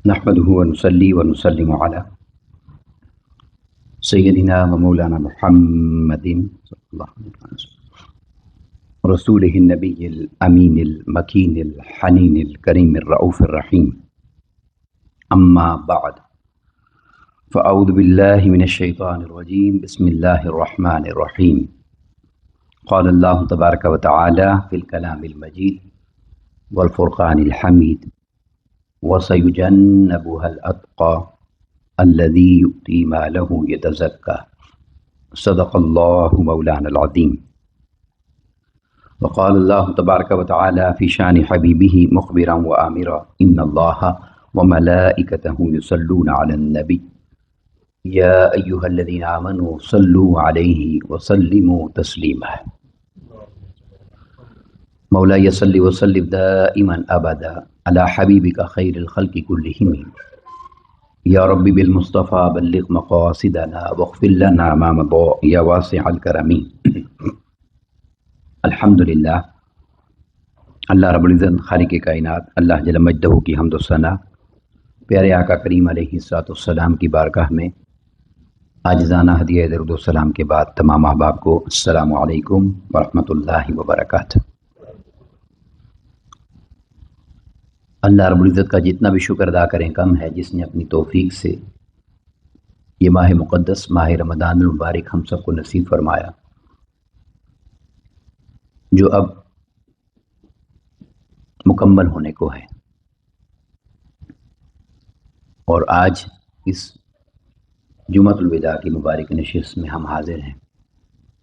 نحمده ونصلي ونسلم على سيدنا ومولانا محمد صلى الله عليه وسلم رسوله النبي الأمين المكين الحنين الكريم الرؤوف الرحيم. أما بعد، فأعوذ بالله من الشيطان الرجيم. بسم الله الرحمن الرحيم. قال الله تبارك وتعالى في الكلام المجيد والفرقان الحميد: وَسَيُجَنَّبُهَا الْأَتْقَى الَّذِي يُؤْتِي مَالَهُ يَتَزَكَّى. صدق الله مولانا العظيم. وقال الله تبارك وتعالى في شان حبيبه مخبرا وآمرا: إن الله وملائكته يصلون على النبي يا أيها الذين آمنوا صلوا عليه وسلموا تسليما. مولاي صل وسلم دائما ابدا على حبيبك خير الخلق كلهم. يا رب بالمصطفى بلغ مقاصدنا واغفر لنا ما مضى يا واسع الكرم. الحمدللہ، اللہ رب العزت خالق کائنات اللہ جل مجدہ کی حمد و ثنا پیارے آقا کریم علیہ الصلوۃ والسلام کی بارگاہ میں عاجزانہ ہدیہ درود و سلام کے بعد تمام احباب کو السلام علیکم ورحمۃ اللہ وبرکاتہ. اللہ رب العزت کا جتنا بھی شکر ادا کریں کم ہے، جس نے اپنی توفیق سے یہ ماہ مقدس ماہ رمضان المبارک ہم سب کو نصیب فرمایا، جو اب مکمل ہونے کو ہے. اور آج اس جمعۃ الوداع کی مبارک نشست میں ہم حاضر ہیں.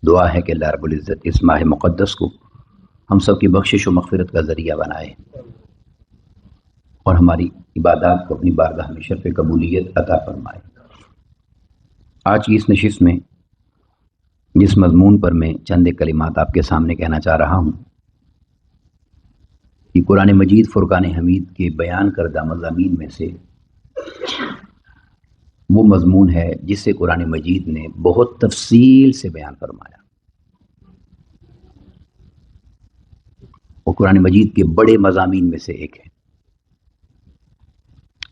دعا ہے کہ اللہ رب العزت اس ماہ مقدس کو ہم سب کی بخشش و مغفرت کا ذریعہ بنائے اور ہماری عبادات کو اپنی بارگاہ میں شرف قبولیت عطا فرمائے. آج کی اس نشست میں جس مضمون پر میں چند کلمات آپ کے سامنے کہنا چاہ رہا ہوں، یہ قرآن مجید فرقان حمید کے بیان کردہ مضامین میں سے وہ مضمون ہے جس سے قرآن مجید نے بہت تفصیل سے بیان فرمایا. وہ قرآن مجید کے بڑے مضامین میں سے ایک ہے،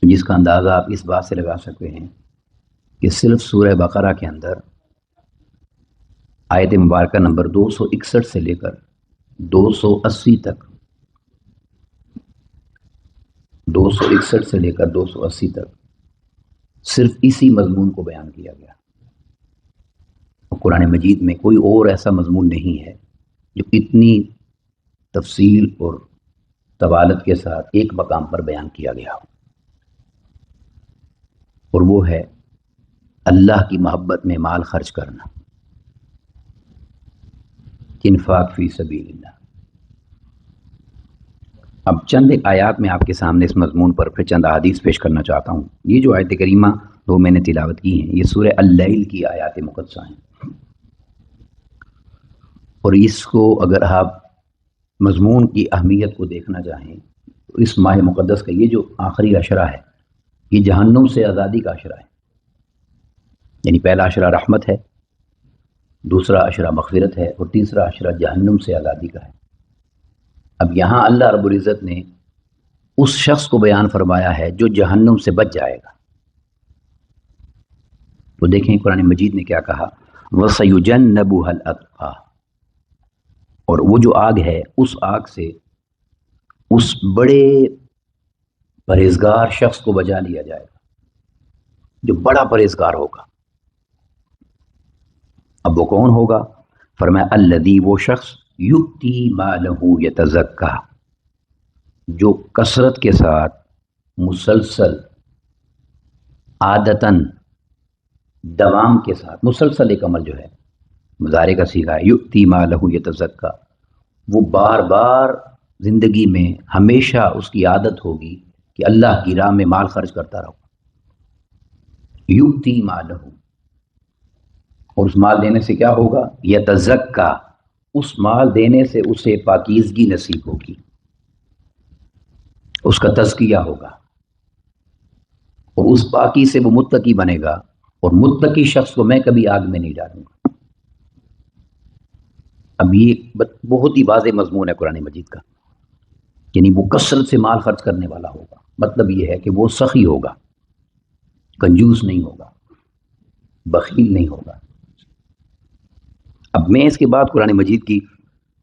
جس کا اندازہ آپ اس بات سے لگا سکتے ہیں کہ صرف سورہ بقرہ کے اندر آیت مبارکہ نمبر 261 سے لے کر 280 تک 261 سے لے کر 280 تک صرف اسی مضمون کو بیان کیا گیا. اور قرآن مجید میں کوئی اور ایسا مضمون نہیں ہے جو اتنی تفصیل اور طوالت کے ساتھ ایک مقام پر بیان کیا گیا ہو، اور وہ ہے اللہ کی محبت میں مال خرچ کرنا، انفاق فی سبیل اللہ. اب چند ایک آیات میں آپ کے سامنے اس مضمون پر پھر چند احادیث پیش کرنا چاہتا ہوں. یہ جو آیت کریمہ دو میں نے تلاوت کی ہیں، یہ سورہ اللیل کی آیات مقدسہ ہیں، اور اس کو اگر آپ مضمون کی اہمیت کو دیکھنا چاہیں تو اس ماہ مقدس کا یہ جو آخری عشرہ ہے، یہ جہنم سے آزادی کا عشرہ ہے. یعنی پہلا عشرہ رحمت ہے، دوسرا عشرہ مغفرت ہے، اور تیسرا عشرہ جہنم سے آزادی کا ہے. اب یہاں اللہ رب العزت نے اس شخص کو بیان فرمایا ہے جو جہنم سے بچ جائے گا. تو دیکھیں قرآن مجید نے کیا کہا: وَسَيُجَنَّبُهَا الْأَتْقَى. اور وہ جو آگ ہے، اس آگ سے اس بڑے پرہیزگار شخص کو بچا لیا جائے گا جو بڑا پرہیزگار ہوگا. اب وہ کون ہوگا؟ فرمایا الذی، وہ شخص یؤتی مالہ یتزکا، جو کثرت کے ساتھ مسلسل عادتاً دوام کے ساتھ مسلسل ایک عمل جو ہے مضارع کا صیغہ ہے، یؤتی مالہ یتزکا، وہ بار بار زندگی میں ہمیشہ اس کی عادت ہوگی کہ اللہ کی راہ میں مال خرچ کرتا رہو. یؤتی مالہ، اور اس مال دینے سے کیا ہوگا؟ یتزکا، اس مال دینے سے اسے پاکیزگی نصیب ہوگی، اس کا تزکیہ ہوگا، اور اس پاکی سے وہ متقی بنے گا. اور متقی شخص کو میں کبھی آگ میں نہیں ڈالوں گا. اب یہ بہت ہی واضح مضمون ہے قرآن مجید کا، یعنی وہ کثرت سے مال خرچ کرنے والا ہوگا. مطلب یہ ہے کہ وہ سخی ہوگا، کنجوس نہیں ہوگا، بخیل نہیں ہوگا۔ اب میں اس کے بعد قرآن مجید کی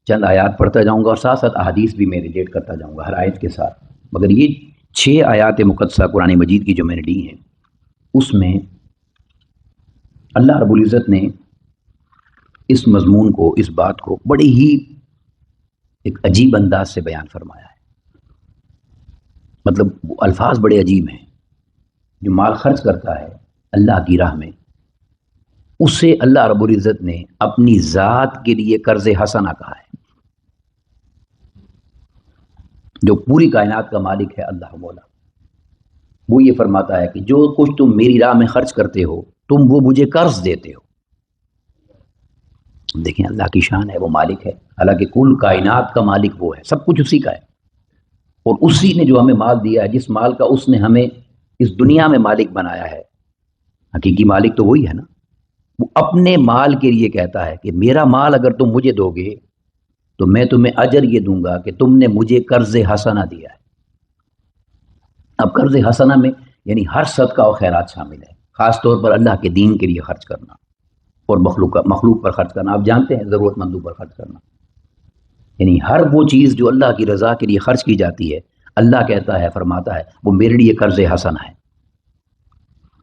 چند آیات پڑھتا جاؤں گا اور ساتھ ساتھ احادیث بھی میں ریلیٹ کرتا جاؤں گا ہر آیت کے ساتھ، مگر یہ 6 آیات مقدسہ قرآن مجید کی جو میں نے لی ہیں اس میں اللہ رب العزت نے اس مضمون کو، اس بات کو بڑی ہی ایک عجیب انداز سے بیان فرمایا ہے۔ مطلب وہ الفاظ بڑے عجیب ہیں۔ جو مال خرچ کرتا ہے اللہ کی راہ میں، اسے اللہ رب العزت نے اپنی ذات کے لیے قرض حسنہ کہا ہے۔ جو پوری کائنات کا مالک ہے اللہ مولا، وہ یہ فرماتا ہے کہ جو کچھ تم میری راہ میں خرچ کرتے ہو تم وہ مجھے قرض دیتے ہو۔ دیکھیں اللہ کی شان ہے، وہ مالک ہے، حالانکہ کل کائنات کا مالک وہ ہے، سب کچھ اسی کا ہے، اور اسی نے جو ہمیں مال دیا ہے، جس مال کا اس نے ہمیں اس دنیا میں مالک بنایا ہے، حقیقی مالک تو وہی ہے نا۔ وہ اپنے مال کے لیے کہتا ہے کہ میرا مال اگر تم مجھے دو گے تو میں تمہیں اجر یہ دوں گا کہ تم نے مجھے قرض حسنہ دیا ہے۔ اب قرض حسنہ میں یعنی ہر صدقہ و خیرات شامل ہے، خاص طور پر اللہ کے دین کے لیے خرچ کرنا اور مخلوق پر خرچ کرنا، آپ جانتے ہیں ضرورت مندوں پر خرچ کرنا، یعنی ہر وہ چیز جو اللہ کی رضا کے لیے خرچ کی جاتی ہے، اللہ کہتا ہے، فرماتا ہے وہ میرے لیے قرض حسنہ ہے۔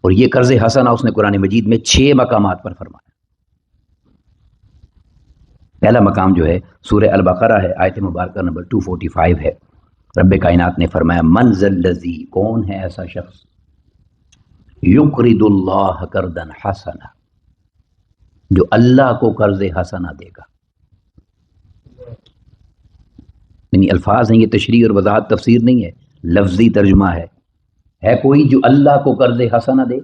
اور یہ قرض حسنہ اس نے قرآن مجید میں 6 مقامات پر فرمایا۔ پہلا مقام جو ہے سورہ البقرہ ہے، آیت مبارکہ نمبر 245 ہے۔ رب کائنات نے فرمایا من ذا الذی، کون ہے ایسا شخص، یقرض اللہ قرضا حسنا، جو اللہ کو قرض حسنہ دے گا۔ یعنی الفاظ ہیں، یہ تشریح اور وضاحت تفسیر نہیں ہے، لفظی ترجمہ ہے کوئی جو اللہ کو قرض حسنہ دے؟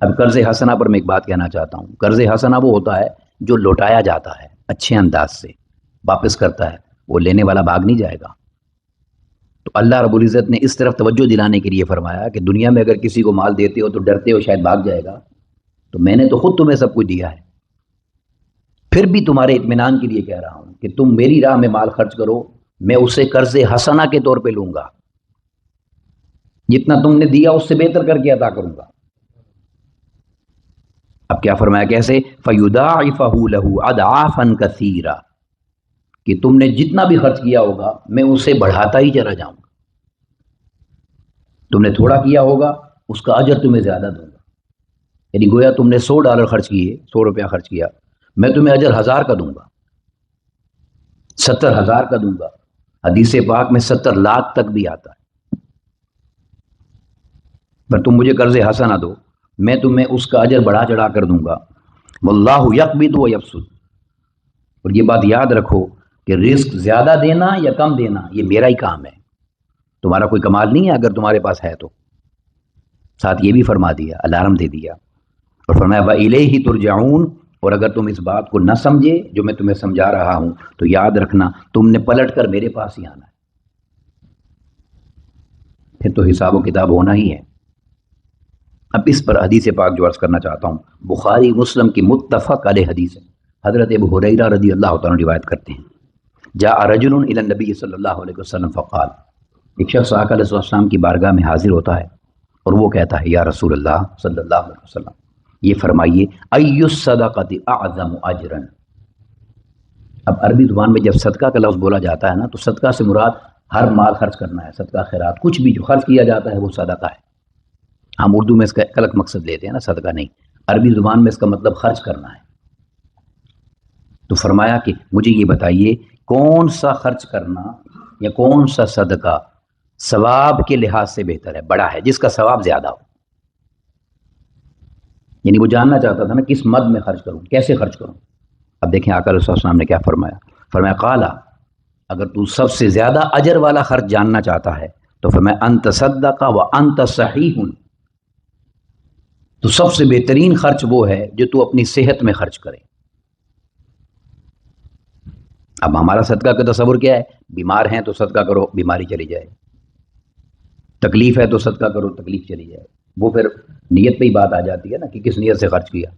اب قرض حسنہ پر میں ایک بات کہنا چاہتا ہوں۔ قرض حسنہ وہ ہوتا ہے جو لوٹایا جاتا ہے اچھے انداز سے، واپس کرتا ہے، وہ لینے والا بھاگ نہیں جائے گا۔ تو اللہ رب العزت نے اس طرف توجہ دلانے کے لیے فرمایا کہ دنیا میں اگر کسی کو مال دیتے ہو تو ڈرتے ہو شاید بھاگ جائے گا، تو میں نے تو خود تمہیں سب کچھ دیا ہے، پھر بھی تمہارے اطمینان کے لیے کہہ رہا ہوں کہ تم میری راہ میں مال خرچ کرو، میں اسے قرض حسنہ کے طور پہ لوں گا، جتنا تم نے دیا اس سے بہتر کر کے عطا کروں گا۔ اب کیا فرمایا کیسے؟ فَيُضَاعِفَهُ لَهُ أَضْعَافًا كَثِيرًا، کہ تم نے جتنا بھی خرچ کیا ہوگا میں اسے بڑھاتا ہی چلا جاؤں گا۔ تم نے تھوڑا کیا ہوگا اس کا اجر تمہیں زیادہ دوں گا، یعنی گویا تم نے $100 خرچ کیے، 100 روپیہ خرچ کیا، میں تمہیں اجر 1000 کا دوں گا، 70,000 کا دوں گا۔ حدیث پاک میں 70 لاکھ تک بھی آتا ہے۔ پر تم مجھے قرض حسنہ دو، میں تمہیں اس کا اجر بڑھا چڑھا کر دوں گا۔ واللہ یقبض و یبسط، اور یہ بات یاد رکھو کہ رزق زیادہ دینا یا کم دینا یہ میرا ہی کام ہے، تمہارا کوئی کمال نہیں ہے اگر تمہارے پاس ہے تو۔ ساتھ یہ بھی فرما دیا، الارم دے دیا، اور فرمایا وَإِلَيْهِ تُرْجَعُونَ، اور اگر تم اس بات کو نہ سمجھے جو میں تمہیں سمجھا رہا ہوں تو یاد رکھنا تم نے پلٹ کر میرے پاس ہی آنا ہے، پھر تو حساب و کتاب ہونا ہی ہے۔ اب اس پر حدیث پاک جو عرض کرنا چاہتا ہوں، بخاری مسلم کی متفق علیہ حدیث ہے، حضرت ابو ہریرہ رضی اللہ تعالیٰ روایت کرتے ہیں، جاء رجل الی النبی صلی اللہ علیہ وسلم فقال، ایک شخص آقا علیہ السلام کی بارگاہ میں حاضر ہوتا ہے اور وہ کہتا ہے یا رسول اللہ صلی اللہ علیہ وسلم، یہ فرمائیے ای الصدقۃ اعظم اجرا۔ اب عربی زبان میں جب صدقہ کا لفظ بولا جاتا ہے نا تو صدقہ سے مراد ہر مال خرچ کرنا ہے، صدقہ خیرات، کچھ بھی جو خرچ کیا جاتا ہے وہ صدقہ ہے۔ ہم اردو میں اس کا ایک الگ مقصد لیتے ہیں نا، صدقہ نہیں، عربی زبان میں اس کا مطلب خرچ کرنا ہے۔ تو فرمایا کہ مجھے یہ بتائیے کون سا خرچ کرنا یا کون سا صدقہ ثواب کے لحاظ سے بہتر ہے، بڑا ہے، جس کا ثواب زیادہ ہو۔ یعنی وہ جاننا چاہتا تھا نا کس مد میں خرچ کروں، کیسے خرچ کروں۔ اب دیکھیں آقا علیہ السلام نے کیا فرمایا، فرمایا قالا، اگر تو سب سے زیادہ اجر والا خرچ جاننا چاہتا ہے تو فرمایا انت صدق وانت صحیح، تو سب سے بہترین خرچ وہ ہے جو تو اپنی صحت میں خرچ کرے۔ اب ہمارا صدقہ کا تصور کیا ہے، بیمار ہیں تو صدقہ کرو بیماری چلی جائے، تکلیف ہے تو صدقہ کرو تکلیف چلی جائے، وہ پھر نیت پہ ہی بات آ جاتی ہے نا کہ کس نیت سے خرچ کیا۔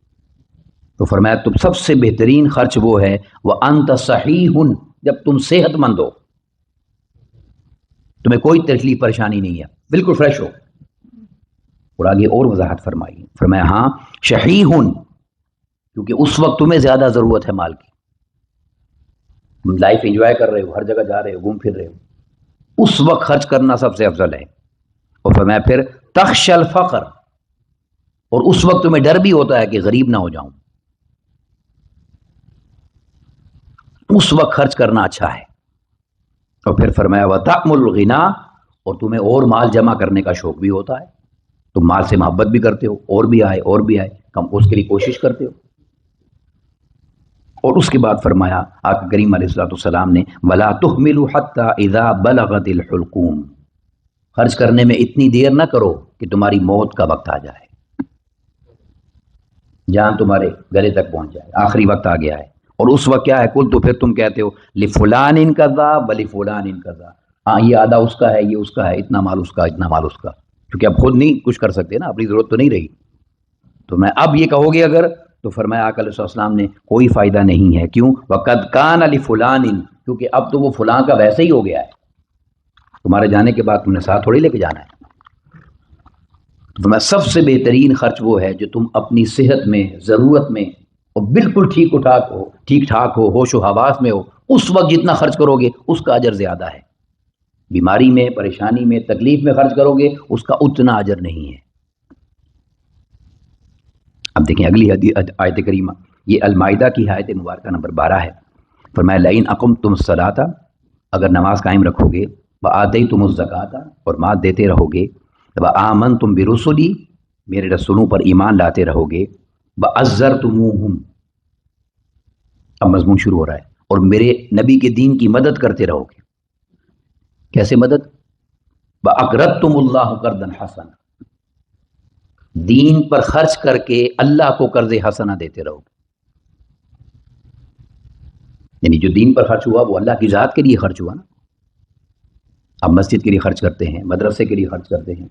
تو فرمایا تم سب سے بہترین خرچ وہ ہے وانت صحیح، جب تم صحت مند ہو۔ تمہیں کوئی تکلیف پریشانی نہیں ہے، بالکل فریش ہو۔ اور آگے اور وضاحت فرمائی، فرمایا ہاں شحیحٌ، کیونکہ اس وقت تمہیں زیادہ ضرورت ہے مال کی، تم لائف انجوائے کر رہے ہو، ہر جگہ جا رہے ہو، گھوم پھر رہے ہو، اس وقت خرچ کرنا سب سے افضل ہے۔ اور فرمایا پھر تخشى الفقر، اور اس وقت تمہیں ڈر بھی ہوتا ہے کہ غریب نہ ہو جاؤں، اس وقت خرچ کرنا اچھا ہے۔ اور پھر فرمایا وَتَأْمُلُ الْغِنَا، اور تمہیں اور مال جمع کرنے کا شوق بھی ہوتا ہے، تم مال سے محبت بھی کرتے ہو، اور بھی آئے اور بھی آئے، کم اس کے لیے کوشش کرتے ہو۔ اور اس کے بعد فرمایا آقا کریم علیہ الصلوۃ والسلام نے وَلَا تُهْمِلُوا حَتَّى إِذَا بَلَغَتِ الْحُلْقُومَ، خرچ کرنے میں اتنی دیر نہ کرو کہ تمہاری موت کا وقت آ جائے، جان تمہارے گلے تک پہنچ جائے، آخری وقت آ گیا ہے۔ اور اس وقت کیا ہے، کل تو پھر تم کہتے ہو لفلان کذا ولفلان کذا، ہاں یہ آدھا اس کا ہے، یہ اس کا ہے، اتنا مال اس کا، اتنا مال اس کا، کیونکہ اب خود نہیں کچھ کر سکتے نا، اپنی ضرورت تو نہیں رہی، تو میں اب یہ کہو گے اگر، تو فرمایا آقا علیہ السلام نے کوئی فائدہ نہیں ہے، کیوں؟ وَقَدْ كَانَ لِفُلَانٍ، کیونکہ اب تو وہ فلاں کا ویسے ہی ہو گیا ہے، تمہارے جانے کے بعد تم نے ساتھ تھوڑی لے کے جانا ہے۔ تو میں سب سے بہترین خرچ وہ ہے جو تم اپنی صحت میں، ضرورت میں، اور بالکل ٹھیک ٹھاک ہو، ہوش و حواس میں ہو، اس وقت جتنا خرچ کرو گے اس کا اجر زیادہ ہے۔ بیماری میں، پریشانی میں، تکلیف میں خرچ کرو گے اس کا اتنا اجر نہیں ہے۔ اب دیکھیں اگلی آیت کریمہ، یہ المائدہ کی آیت مبارکہ نمبر 12 ہے۔ فرمایا لئن اقمتم الصلاۃ، اگر نماز قائم رکھو گے، وآتیتم الزکاۃ، اور مال دیتے رہو گے، وآمنتم برسلی، میرے رسولوں پر ایمان لاتے رہو گے، وعزرتموہم، اب مضمون شروع ہو رہا ہے، اور میرے نبی کے دین کی مدد کرتے رہو گے۔ کیسے مدد؟ وَأَقْرَضْتُمُ اللَّهَ قَرْضًا حَسَنًا، دین پر خرچ کر کے اللہ کو قرض حسنہ دیتے رہو گے، یعنی جو دین پر خرچ ہوا وہ اللہ کی ذات کے لیے خرچ ہوا نا۔ اب مسجد کے لیے خرچ کرتے ہیں، مدرسے کے لیے خرچ کرتے ہیں،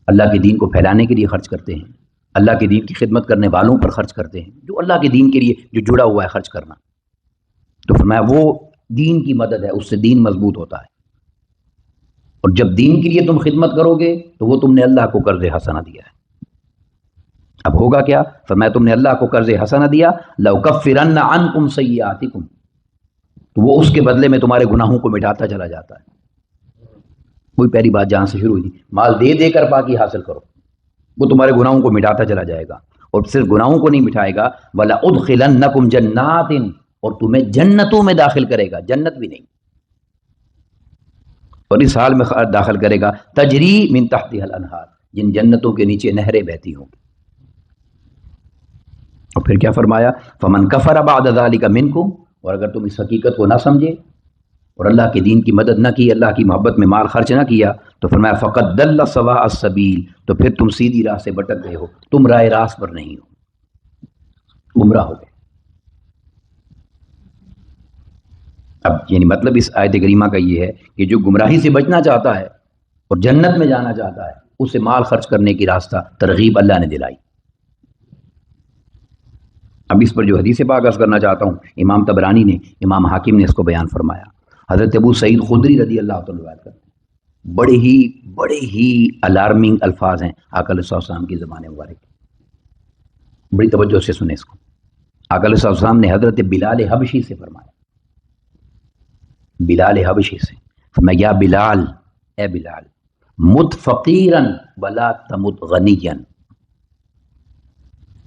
اللہ کے دین کو پھیلانے کے لیے خرچ کرتے ہیں، اللہ کے دین کی خدمت کرنے والوں پر خرچ کرتے ہیں، جو اللہ کے دین کے لیے جو جڑا ہوا ہے خرچ کرنا، تو فرمایا وہ دین کی مدد ہے، اس سے دین مضبوط ہوتا ہے۔ اور جب دین کے لیے تم خدمت کرو گے تو وہ تم نے اللہ کو قرض حسنہ دیا ہے۔ اب ہوگا کیا؟ فرمایا تم نے اللہ کو قرض حسنہ دیا، لَأُكَفِّرَنَّ عَنْكُمْ سَيِّئَاتِكُمْ، تو وہ اس کے بدلے میں تمہارے گناہوں کو مٹاتا چلا جاتا ہے۔ وہی پہلی بات جہاں سے شروع ہوئی تھی، مال دے دے کر پاکی حاصل کرو، وہ تمہارے گناہوں کو مٹاتا چلا جائے گا، اور صرف گناہوں کو نہیں مٹائے گا، وَلَأُدْخِلَنَّكُمْ جَنَّاتٍ، اور تمہیں جنتوں میں داخل کرے گا، جنت بھی نہیں، اور اس حال میں داخل کرے گا تجری من تحتها الانہار، جن جنتوں کے نیچے نہریں بہتی ہوں۔ اور پھر کیا فرمایا؟ فمن کفر بعد ذلک منکم، اور اگر تم اس حقیقت کو نہ سمجھے اور اللہ کے دین کی مدد نہ کی، اللہ کی محبت میں مال خرچ نہ کیا، تو فرمایا فقد ضل سواء السبیل، تو پھر تم سیدھی راہ سے بھٹک گئے ہو، تم راہ راست پر نہیں ہو، گمراہ ہو گئے۔ اب یعنی مطلب اس آیت کریمہ کا یہ ہے کہ جو گمراہی سے بچنا چاہتا ہے اور جنت میں جانا چاہتا ہے، اسے مال خرچ کرنے کی راستہ ترغیب اللہ نے دلائی۔ اب اس پر جو حدیث پاک عرض کرنا چاہتا ہوں، امام طبرانی نے، امام حاکم نے اس کو بیان فرمایا، حضرت ابو سعید خدری رضی اللہ تعالیٰ روایت کرتے ہیں، بڑے ہی الارمنگ الفاظ ہیں آقا علیہ السلام کی زبان مبارک، بڑی توجہ سے سنیں اس کو۔ آقا علیہ السلام نے حضرت بلال حبشی سے فرمایا، بلال حبشی سے فرمایا یا بلال، اے بلال، مت فقیرن ولا تمت غنین،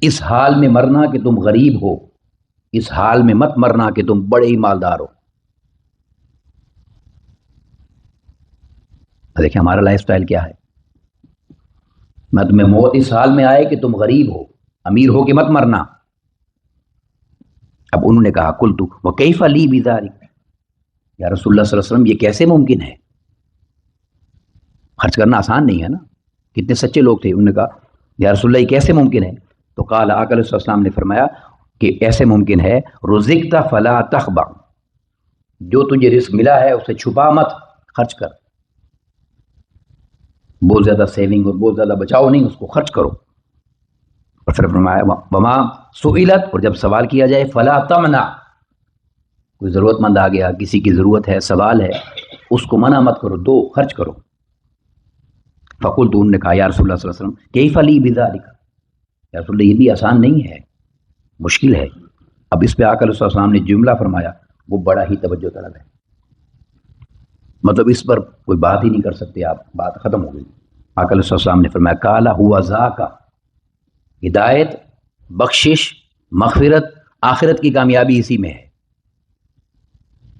اس حال میں مرنا کہ تم غریب ہو، اس حال میں مت مرنا کہ تم بڑے ہی مالدار ہو۔ دیکھیں ہمارا لائف سٹائل کیا ہے، میں تمہیں موت اس حال میں آئے کہ تم غریب ہو، امیر ہو کہ مت مرنا۔ اب انہوں نے کہا قلت وکیف لی بذلک، یا رسول اللہ صلی اللہ علیہ وسلم یہ کیسے ممکن ہے؟ خرچ کرنا آسان نہیں ہے نا، کتنے سچے لوگ تھے۔ انہوں نے کہا یا رسول اللہ یہ کیسے ممکن ہے؟ تو قال آقا علیہ السلام نے فرمایا کہ ایسے ممکن ہے، رزقت فلا تخبع، جو تجھے رزق ملا ہے اسے چھپا مت، خرچ کر، بہت زیادہ سیونگ اور بہت زیادہ بچاؤ نہیں، اس کو خرچ کرو۔ اور پھر فرمایا وما سئلت، اور جب سوال کیا جائے فلا تمنع، کوئی ضرورت مند آ گیا، کسی کی ضرورت ہے، سوال ہے، اس کو منع مت کرو، دو، خرچ کرو۔ فقلت، انہوں نے کہا یا رسول اللہ صلی اللہ علیہ وسلم کیف لی بذالک، یا رسول اللہ یہ بھی آسان نہیں ہے، مشکل ہے۔ اب اس پہ آ کر رسول اللہ صلی اللہ علیہ وسلم نے جملہ فرمایا وہ بڑا ہی توجہ طلب ہے، مطلب اس پر کوئی بات ہی نہیں کر سکتے آپ، بات ختم ہو گئی۔ آ کر رسول اللہ صلی اللہ علیہ وسلم نے فرمایا کالا ہوا ذاکا، ہدایت، بخشش، مغفرت، آخرت کی کامیابی اسی میں ہے،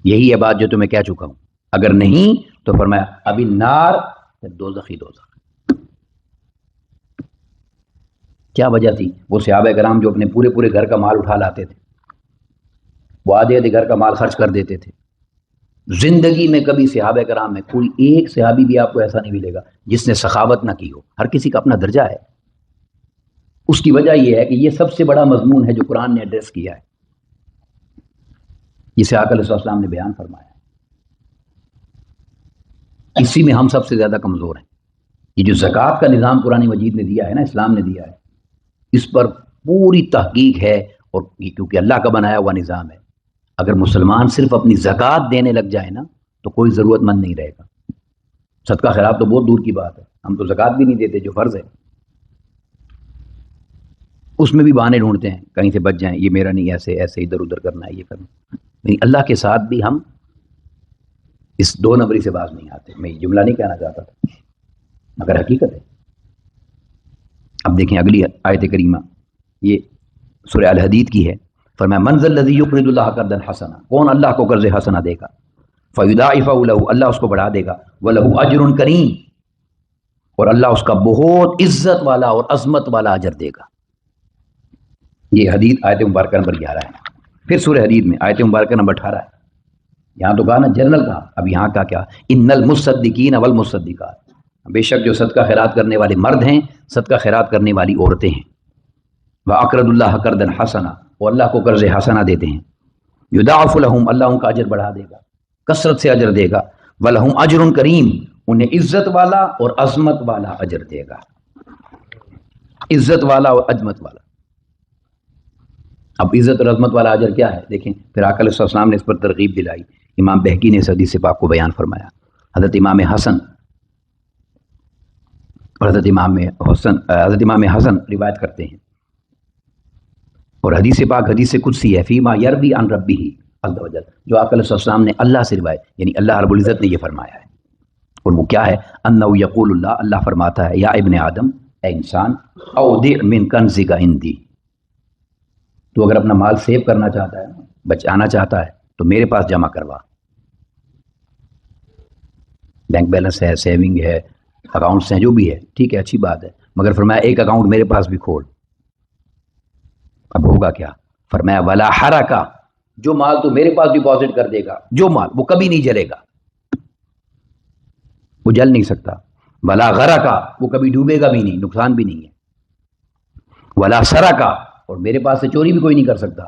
یہی ہے بات جو تمہیں کہہ چکا ہوں، اگر نہیں تو فرمایا ابھی نار دوزخ ہی دوزخ۔ کیا وجہ تھی؟ وہ صحابہ کرام جو اپنے پورے پورے گھر کا مال اٹھا لاتے تھے، وہ آدھے آدھے گھر کا مال خرچ کر دیتے تھے۔ زندگی میں کبھی صحابہ کرام میں کوئی ایک صحابی بھی آپ کو ایسا نہیں ملے گا جس نے سخاوت نہ کی ہو، ہر کسی کا اپنا درجہ ہے۔ اس کی وجہ یہ ہے کہ یہ سب سے بڑا مضمون ہے جو قرآن نے ایڈریس کیا ہے، جسے آقا علیہ السلام نے بیان فرمایا، اسی میں ہم سب سے زیادہ کمزور ہیں۔ یہ جو زکوٰۃ کا نظام قرآن مجید نے دیا ہے نا، اسلام نے دیا ہے، اس پر پوری تحقیق ہے، اور یہ کیونکہ اللہ کا بنایا ہوا نظام ہے۔ اگر مسلمان صرف اپنی زکوٰۃ دینے لگ جائے نا تو کوئی ضرورت مند نہیں رہے گا، صدقہ خیرات تو بہت دور کی بات ہے، ہم تو زکوٰۃ بھی نہیں دیتے جو فرض ہے، اس میں بھی بہانے ڈھونڈتے ہیں کہیں سے بچ جائیں، یہ میرا نہیں، ایسے ایسے ادھر ادھر کرنا ہے، یہ کرنا نہیں۔ اللہ کے ساتھ بھی ہم اس دو نمبری سے باز نہیں آتے۔ میں یہ جملہ نہیں کہنا چاہتا تھا مگر حقیقت ہے۔ اب دیکھیں اگلی آیت کریمہ، یہ سورہ الحدید کی ہے، فرمایا من ذا الذی یقرض اللہ قرضا حسنا، کون اللہ کو قرض حسنا دے گا، فیضاعفہ لہ، اللہ اس کو بڑھا دے گا، ولہ اجر کریم، اور اللہ اس کا بہت عزت والا اور عظمت والا اجر دے گا۔ یہ حدید آیت مبارکہ نمبر 11 ہے۔ پھر سورہ حدید میں آیت مبارکہ نمبر 18 ہے، یہاں تو کہا نا جنرل کہا، اب یہاں کا کیا، ان المصدقین والمصدقات، بے شک جو صدقہ خیرات کرنے والے مرد ہیں، صدقہ خیرات کرنے والی عورتیں ہیں، وَأَقْرَضُوا اللَّهَ قَرْضًا حَسَنًا، وہ اللہ کو قرض حسنہ دیتے ہیں، یضاعف لهم، اللہ ان کا اجر بڑھا دے گا، کثرت سے اجر دے گا، وَلَهُمْ أَجْرٌ كَرِيمٌ، انہیں عزت والا اور عظمت والا اجر دے گا، عزت والا اور عظمت والا۔ اب عزت اور عظمت والا اجر کیا ہے دیکھیں، پھر آقا علیہ السلام نے اس پر ترغیب دلائی۔ امام بہقی نے اس حدیث پاک کو بیان فرمایا، حضرت امام حسن اور حضرت امام حسن روایت کرتے ہیں، اور حدیث پاک حدیث قدسی ہے، فیما یروی عن ربہ عز وجل، جو آقا علیہ السلام نے اللہ سے روایت، یعنی اللہ رب العزت نے یہ فرمایا ہے، اور وہ کیا ہے، انہ یقول اللہ، اللہ فرماتا ہے، یا ابن آدم، اے انسان، اودع من کنزک عندی، تو اگر اپنا مال سیو کرنا چاہتا ہے، بچانا چاہتا ہے، تو میرے پاس جمع کروا، بینک بیلنس ہے، سیونگ ہے، اکاؤنٹس ہیں، جو بھی ہے، ٹھیک ہے، اچھی بات ہے، مگر فرمایا ایک اکاؤنٹ میرے پاس بھی کھول۔ اب ہوگا کیا؟ فرمایا ولا حرکا، جو مال تو میرے پاس ڈپازٹ کر دے گا، جو مال وہ کبھی نہیں جلے گا، وہ جل نہیں سکتا، ولا غرقا، وہ کبھی ڈوبے گا بھی نہیں، نقصان بھی نہیں ہے، ولا سرقا، اور میرے پاس سے چوری بھی کوئی نہیں کر سکتا۔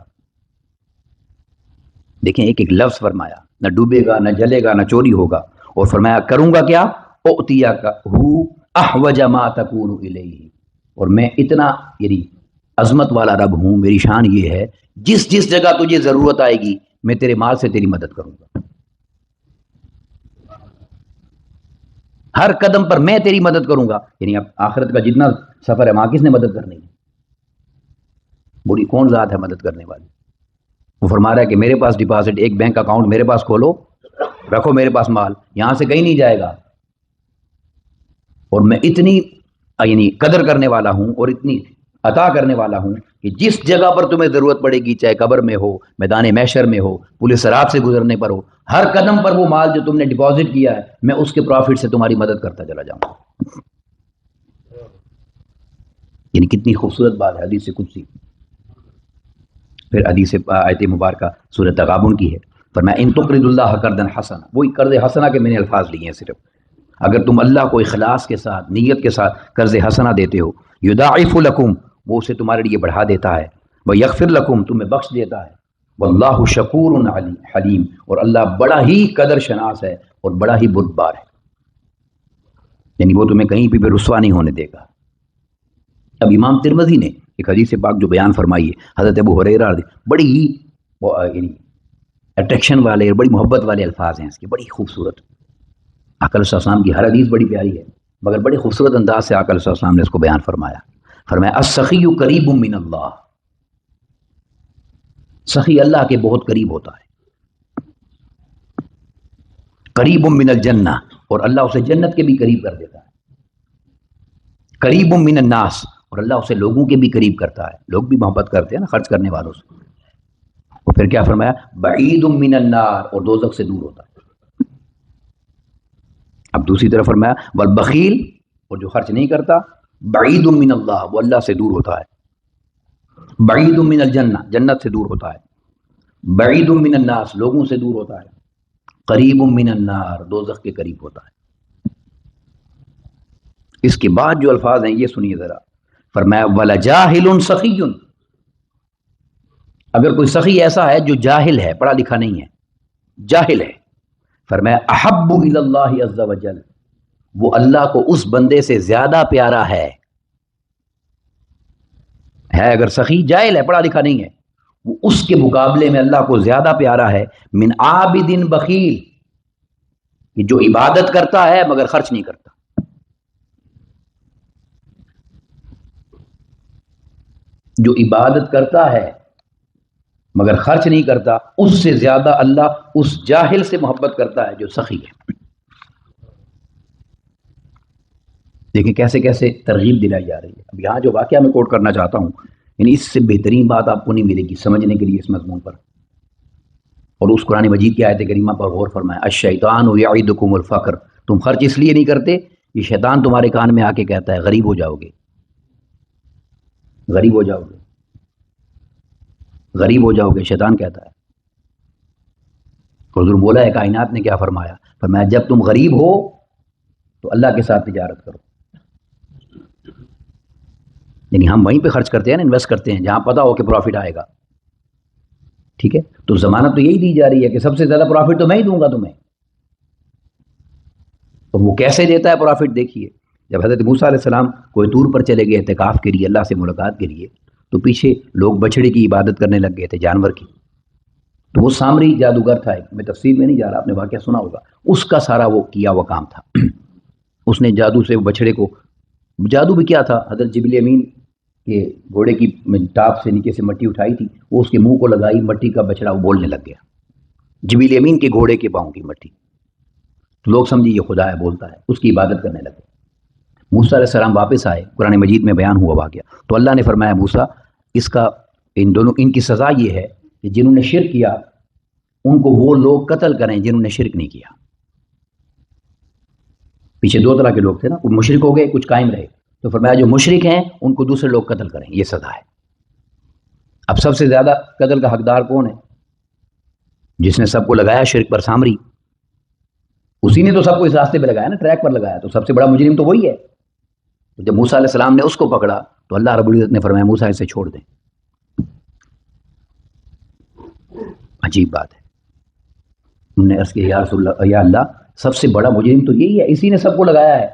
دیکھیں ایک ایک لفظ فرمایا، نہ ڈوبے گا، نہ جلے گا، نہ چوری ہوگا، اور فرمایا کروں گا کیا، اؤتیک احوج ما تکون الیہ، اور میں اتنا یعنی عظمت والا رب ہوں، میری شان یہ ہے، جس جس جگہ تجھے ضرورت آئے گی میں تیرے مال سے تیری مدد کروں گا، ہر قدم پر میں تیری مدد کروں گا۔ یعنی اب آخرت کا جتنا سفر ہے وہاں کس نے مدد کرنی ہے، بڑی کون ذات ہے مدد کرنے والی؟ وہ فرما رہا ہے کہ میرے پاس ڈپازٹ، ایک بینک اکاؤنٹ میرے پاس کھولو، رکھو میرے پاس مال، یہاں سے کہیں نہیں جائے گا، اور میں اتنی یعنی قدر کرنے والا ہوں اور اتنی عطا کرنے والا ہوں کہ جس جگہ پر تمہیں ضرورت پڑے گی، چاہے قبر میں ہو، میدان محشر میں ہو، پولیس صراط سے گزرنے پر ہو، ہر قدم پر وہ مال جو تم نے ڈپازٹ کیا ہے میں اس کے پروفٹ سے تمہاری مدد کرتا چلا جاؤں گا۔ یعنی کتنی خوبصورت بات ہے، حدیث قدسی۔ پھر حدیث آیت مبارکہ سورۃ تغابن کی ہے، فرمایا ان تقرض اللہ قرضا حسنا، وہی قرض حسنا کے میں نے الفاظ لیے ہیں صرف، اگر تم اللہ کو اخلاص کے ساتھ، نیت کے ساتھ قرض حسنا دیتے ہو، یضاعف لکم، وہ اسے تمہارے لیے بڑھا دیتا ہے، ویغفر لکم، تمہیں بخش دیتا ہے، واللہ شکور حلیم، اور اللہ بڑا ہی قدر شناس ہے اور بڑا ہی بردبار ہے، یعنی وہ تمہیں کہیں بھی رسوا نہیں ہونے دے گا۔ اب امام ترمذی نے ایک حدیث پاک جو بیان فرمائی ہے، حضرت ابو ہریرہ بڑی ہی یعنی اٹریکشن والے اور بڑی محبت والے الفاظ ہیں اس کے، بڑی خوبصورت، آقا علیہ السلام کی ہر حدیث بڑی پیاری ہے، مگر بڑے خوبصورت انداز سے آقا علیہ السلام نے اس کو بیان فرمایا. فرمایا السخی قریب من اللہ، سخی اللہ کے بہت قریب ہوتا ہے. قریب من الجنہ، اور اللہ اسے جنت کے بھی قریب کر دیتا ہے. قریب من الناس، اور اللہ اسے لوگوں کے بھی قریب کرتا ہے. لوگ بھی محبت کرتے ہیں نا خرچ کرنے والوں سے. اور پھر کیا فرمایا؟ بعید من النار، اور دوزخ سے دور ہوتا ہے. اب دوسری طرف فرمایا والبخیل، اور جو خرچ نہیں کرتا، بعید من اللہ، وہ اللہ سے دور ہوتا ہے. بعید من الجنہ، جنت سے دور ہوتا ہے. بعید من الناس، لوگوں سے دور ہوتا ہے. قریب من النار، دوزخ کے قریب ہوتا ہے. اس کے بعد جو الفاظ ہیں یہ سنیے ذرا. فرمایا ولجاہل سخی، اگر کوئی سخی ایسا ہے جو جاہل ہے، پڑھا لکھا نہیں ہے، جاہل ہے، فرمایا احب الی اللہ عز وجل، وہ اللہ کو اس بندے سے زیادہ پیارا ہے. اگر سخی جاہل ہے، پڑھا لکھا نہیں ہے، وہ اس کے مقابلے میں اللہ کو زیادہ پیارا ہے من عابد بخیل، کہ جو عبادت کرتا ہے مگر خرچ نہیں کرتا. جو عبادت کرتا ہے مگر خرچ نہیں کرتا، اس سے زیادہ اللہ اس جاہل سے محبت کرتا ہے جو سخی ہے. دیکھیں کیسے کیسے ترغیب دلائی جا رہی ہے. اب یہاں جو واقعہ میں کوٹ کرنا چاہتا ہوں، یعنی اس سے بہترین بات آپ کو نہیں ملے گی سمجھنے کے لیے اس مضمون پر. اور اس قرآن مجید کی آیت کریمہ پر غور فرمائیں. الشیطان یعدکم الفقر، تم خرچ اس لیے نہیں کرتے، یہ شیطان تمہارے کان میں آ کے کہتا ہے غریب ہو جاؤ گے، غریب ہو جاؤ گے، غریب ہو جاؤ گے، شیطان کہتا ہے. حضور مولا ہے کائنات نے کیا فرمایا؟ فرمایا جب تم غریب ہو تو اللہ کے ساتھ تجارت کرو. یعنی ہم وہیں پہ خرچ کرتے ہیں نا، انویسٹ کرتے ہیں جہاں پتہ ہو کہ پروفٹ آئے گا. ٹھیک ہے، تو ضمانت تو یہی دی جا رہی ہے کہ سب سے زیادہ پروفٹ تو میں ہی دوں گا تمہیں. تو وہ کیسے دیتا ہے پروفٹ؟ دیکھیے، جب حضرت موسیٰ علیہ السلام کوئی طور پر چلے گئے اعتکاف کے لیے، اللہ سے ملاقات کے لیے، تو پیچھے لوگ بچڑے کی عبادت کرنے لگ گئے تھے، جانور کی. تو وہ سامری جادوگر تھا، میں تفصیل میں نہیں جا رہا، آپ نے واقعہ سنا ہوگا. اس کا سارا وہ کیا ہوا کام تھا. اس نے جادو سے بچڑے کو، جادو بھی کیا تھا، حضرت جبریل امین کے گھوڑے کی ٹاپ سے نیچے سے مٹی اٹھائی تھی، وہ اس کے منہ کو لگائی، مٹی کا بچڑا وہ بولنے لگ گیا. جبریل امین کے گھوڑے کے پاؤں کی مٹی. تو لوگ سمجھے یہ خدا ہے، بولتا ہے، اس کی عبادت کرنے لگے. موسیٰ علیہ السلام واپس آئے، قرآن مجید میں بیان ہوا واقعہ. تو اللہ نے فرمایا موسیٰ، اس کا ان کی سزا یہ ہے کہ جنہوں نے شرک کیا ان کو وہ لوگ قتل کریں جنہوں نے شرک نہیں کیا. پیچھے دو طرح کے لوگ تھے نا، کچھ مشرک ہو گئے، کچھ قائم رہے. تو فرمایا جو مشرک ہیں ان کو دوسرے لوگ قتل کریں، یہ سزا ہے. اب سب سے زیادہ قتل کا حقدار کون ہے؟ جس نے سب کو لگایا شرک پر، سامری. اسی نے تو سب کو اس راستے پہ لگایا نا، ٹریک پر لگایا. تو سب سے بڑا مجرم تو وہی ہے. جب موسیٰ علیہ السلام نے اس کو پکڑا تو اللہ رب العزت نے فرمایا موسیٰ اسے چھوڑ دیں. عجیب بات ہے. انہوں نے عرض کیا یا رسول اللہ، یا اللہ، سب سے بڑا مجرم تو یہی ہے، اسی نے سب کو لگایا ہے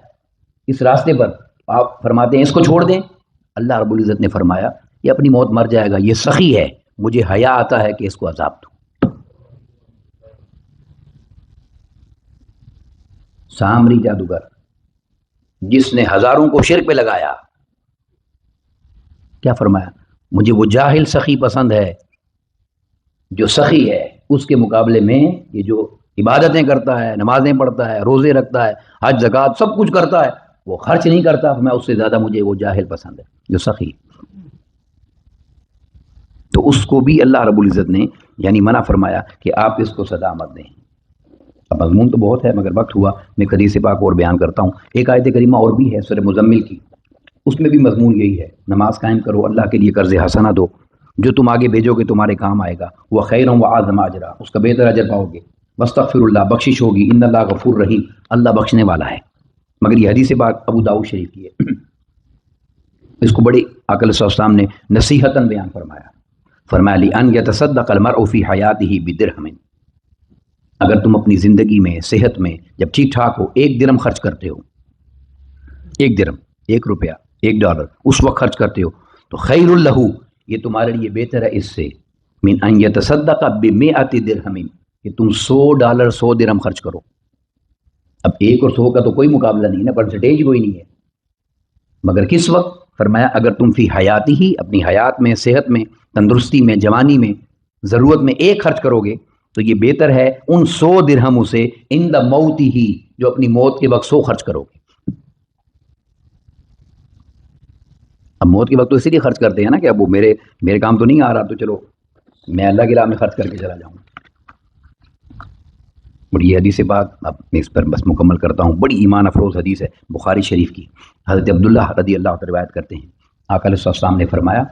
اس راستے پر، آپ فرماتے ہیں اس کو چھوڑ دیں. اللہ رب العزت نے فرمایا یہ اپنی موت مر جائے گا، یہ سخی ہے، مجھے حیا آتا ہے کہ اس کو عذاب دوں. سامری جادوگر جس نے ہزاروں کو شرک پہ لگایا، کیا فرمایا؟ مجھے وہ جاہل سخی پسند ہے جو سخی ہے، اس کے مقابلے میں یہ جو عبادتیں کرتا ہے، نمازیں پڑھتا ہے، روزے رکھتا ہے، حج زکوٰۃ سب کچھ کرتا ہے، وہ خرچ نہیں کرتا، میں اس سے زیادہ مجھے وہ جاہل پسند ہے جو سخی. تو اس کو بھی اللہ رب العزت نے یعنی منع فرمایا کہ آپ اس کو سزا مت دیں. اب مضمون تو بہت ہے مگر وقت ہوا، میں حدیث پاک اور بیان کرتا ہوں. ایک آیت کریمہ اور بھی ہے سورہ مزمل کی، اس میں بھی مضمون یہی ہے، نماز قائم کرو، اللہ کے لیے قرض حسنہ دو، جو تم آگے بھیجو گے تمہارے کام آئے گا. وہ خیروں و اعظم اجرا، اس کا بہتر اجر پاؤ گے. واستغفر اللہ، بخشش ہوگی. ان اللہ غفور رحیم، اللہ بخشنے والا ہے. مگر یہ حدیث پاک ابو داؤد شریف کی ہے. اس کو بڑی عقل سے السلام نے نصیحتاً بیان فرمایا. فرمایا لأن يتصدق المرء في حیاته بدرہم، اگر تم اپنی زندگی میں، صحت میں جب ٹھیک ٹھاک ہو، 1 درہم خرچ کرتے ہو، 1 درہم، 1 روپیہ، 1 ڈالر اس وقت خرچ کرتے ہو، تو خیر لہ، یہ تمہارے لیے بہتر ہے اس سے، من ان یتصدق ب100 درہم، کہ تم $100 100 درہم خرچ کرو. اب 1 اور 100 کا تو کوئی مقابلہ نہیں ہے نا، پرسنٹیج کوئی نہیں ہے، مگر کس وقت؟ فرمایا اگر تم فی حیاتی ہی، اپنی حیات میں، صحت میں، تندرستی میں، جوانی میں، ضرورت میں 1 خرچ کرو گے تو یہ بہتر ہے ان 100 درہموں سے عند موت ہی، جو اپنی موت کے وقت 100 خرچ کرو گے۔ اب موت کے وقت تو اسی لیے خرچ کرتے ہیں نا کہ اب وہ میرے کام تو نہیں آ رہا، تو چلو میں اللہ کی راہ میں خرچ کر کے چلا جاؤں۔ بڑی حدیث بات اب میں اس پر بس مکمل کرتا ہوں، بڑی ایمان افروز حدیث ہے بخاری شریف کی، حضرت عبداللہ رضی اللہ عنہ روایت کرتے ہیں، آقا علیہ السلام نے فرمایا،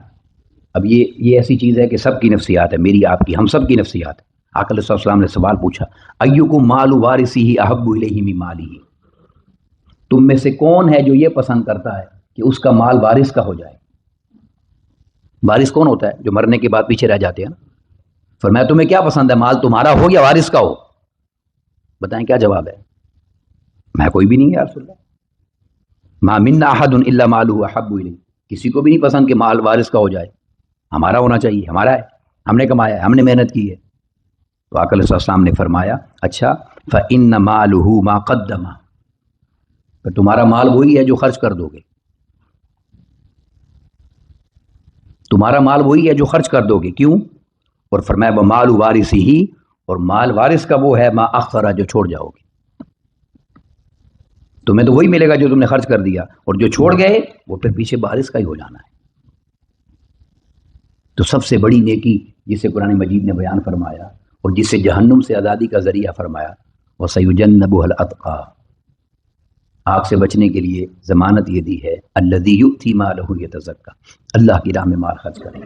اب یہ ایسی چیز ہے کہ سب کی نفسیات ہے، میری آپ کی، ہم سب کی نفسیات ہے۔ آقا علیہ السلام نے سوال پوچھا، ایکم مال وارثہ احب الیہ من مالہ، تم میں سے کون ہے جو یہ پسند کرتا ہے کہ اس کا مال وارث کا ہو جائے؟ وارث کون ہوتا ہے؟ جو مرنے کے بعد پیچھے رہ جاتے ہیں نا۔ فرمایا تمہیں کیا پسند ہے، مال تمہارا ہو یا وارث کا ہو؟ بتائیں کیا جواب ہے؟ میں کوئی بھی نہیں ہے یا رسول اللہ، ما منا احد الا مالہ احب الیہ، کسی کو بھی نہیں پسند کہ مال وارث کا ہو جائے، ہمارا ہونا چاہیے، ہمارا ہے، ہم نے کمایا ہے، ہم نے محنت کی ہے۔ تو آقا علیہ السلام نے فرمایا اچھا فإن مالہ ما قدم، تو تمہارا مال وہی ہے جو خرچ کر دو گے، تمہارا مال وہی ہے جو خرچ کر دو گے، کیوں؟ اور فرمایا ومال وارثہ، اور مال وارث کا وہ ہے ما اخر، جو چھوڑ جاؤ گے، تمہیں تو وہی ملے گا جو تم نے خرچ کر دیا، اور جو چھوڑ گئے وہ پھر پیچھے وارث کا ہی ہو جانا ہے۔ تو سب سے بڑی نیکی جسے قرآن مجید نے بیان فرمایا اور جسے جہنم سے آزادی کا ذریعہ فرمایا، وَسَيُجَنَّبُهَا الْأَتْقَى، آگ سے بچنے کے لیے ضمانت یہ دی ہے، الَّذِي يُؤْتِي مَالَهُ يَتَزَكَّى، اللہ کی راہ میں مال خرچ کریں۔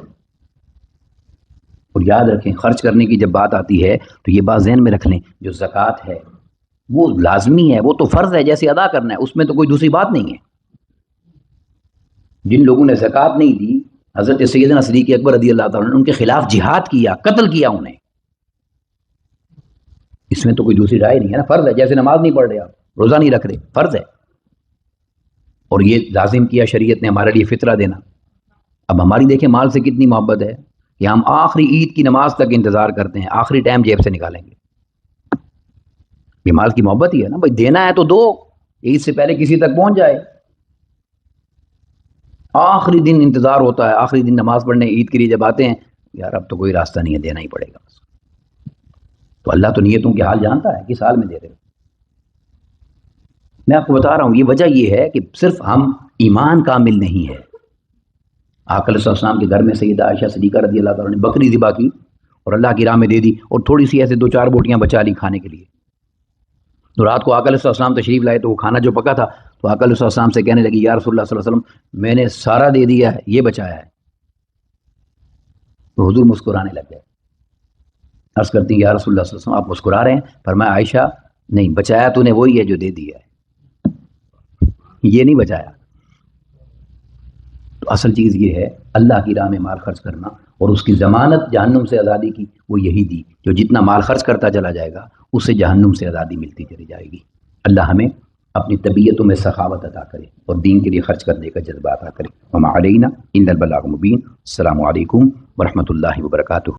اور یاد رکھیں خرچ کرنے کی جب بات آتی ہے تو یہ بات ذہن میں رکھ لیں، جو زکوٰۃ ہے وہ لازمی ہے، وہ تو فرض ہے جیسے ادا کرنا ہے، اس میں تو کوئی دوسری بات نہیں ہے۔ جن لوگوں نے زکوٰۃ نہیں دی، حضرت سیدنا صدیق اکبر رضی اللہ تعالیٰ نے ان کے خلاف جہاد کیا، قتل کیا انہیں، اس میں تو کوئی دوسری رائے نہیں ہے نا، فرض ہے، جیسے نماز نہیں پڑھ رہے آپ، روزہ نہیں رکھ رہے، فرض ہے۔ اور یہ لازم کیا شریعت نے ہمارے لیے فطرہ دینا۔ اب ہماری دیکھیں مال سے کتنی محبت ہے کہ ہم آخری عید کی نماز تک انتظار کرتے ہیں، آخری ٹائم جیب سے نکالیں گے، یہ مال کی محبت ہی ہے نا، بھائی دینا ہے تو دو، عید سے پہلے کسی تک پہنچ جائے۔ آخری دن انتظار ہوتا ہے، آخری دن نماز پڑھنے عید کے لیے جب آتے ہیں، یار اب تو کوئی راستہ نہیں ہے، دینا ہی پڑے گا بس۔ تو اللہ تو نیتوں کے حال جانتا ہے، کس حال میں دے رہے ہو۔ میں آپ کو بتا رہا ہوں، یہ وجہ یہ ہے کہ صرف ہم ایمان کامل نہیں ہے۔ آقا علیہ السلام کے گھر میں سیدہ عائشہ صدیقہ رضی اللہ تعالیٰ نے بکری ذبح کی اور اللہ کی راہ میں دے دی، اور تھوڑی سی ایسے 2-4 بوٹیاں بچا لی کھانے کے لیے۔ تو رات کو آقا علیہ السلام تشریف لائے تو وہ کھانا جو پکا تھا، تو آقا علیہ السلام سے کہنے لگی، یا رسول اللہ صلی اللہ علیہ وسلم میں نے سارا دے دیا ہے، یہ بچایا ہے۔ تو حضور مسکرانے لگ گئے، عرض کرتی ہیں یا رسول اللہ صلی اللہ علیہ وسلم آپ مسکرا رہے ہیں؟ فرمایا عائشہ نہیں، بچایا تو نے وہی ہے جو دے دیا ہے، یہ نہیں بچایا۔ تو اصل چیز یہ ہے اللہ کی راہ میں مال خرچ کرنا، اور اس کی ضمانت جہنم سے آزادی کی وہ یہی دی، جو جتنا مال خرچ کرتا چلا جائے گا اسے جہنم سے آزادی ملتی چلی جائے گی۔ اللہ ہمیں اپنی طبیعتوں میں سخاوت عطا کرے اور دین کے لیے خرچ کرنے کا جذبہ عطا کرے۔ وما علینا الا البلاغ المبین۔ السلام علیکم ورحمۃ اللہ وبرکاتہ۔